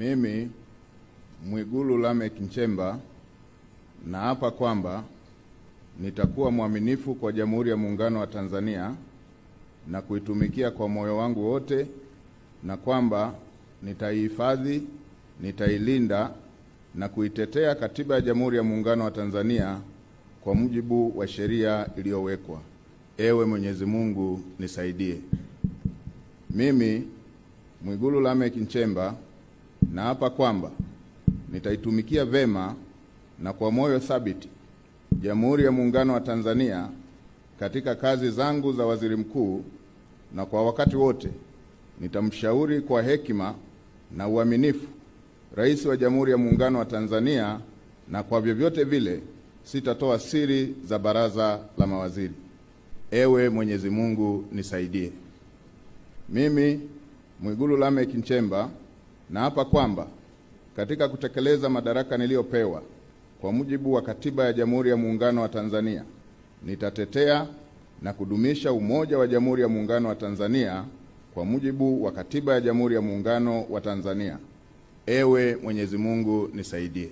Mimi Mwigulu Lameck Nchemba naapa kwamba nitakuwa mwaminifu kwa Jamhuri ya Muungano wa Tanzania na kuitumikia kwa moyo wangu wote, na kwamba nitaihifadhi, nitailinda na kuitetea Katiba ya Jamhuri ya Muungano wa Tanzania kwa mujibu wa sheria iliyowekwa. Ewe Mwenyezi Mungu nisaidie. Mimi Mwigulu Lameck Nchemba naapa kwamba nitaitumikia vema na kwa moyo thabiti Jamhuri ya Muungano wa Tanzania katika kazi zangu za waziri mkuu, na kwa wakati wote nitamshauri kwa hekima na uaminifu Rais wa Jamhuri ya Muungano wa Tanzania, na kwa vyovyote vile sitatoa siri za baraza la mawaziri. Ewe Mwenyezi Mungu nisaidie. Mimi Mwigulu Lameck Nchemba naapa kwamba katika kutekeleza madaraka niliyopewa kwa mujibu wa Katiba ya Jamhuri ya Muungano wa Tanzania, nitatetea na kudumisha umoja wa Jamhuri ya Muungano wa Tanzania kwa mujibu wa Katiba ya Jamhuri ya Muungano wa Tanzania. Ewe Mwenyezi Mungu nisaidie.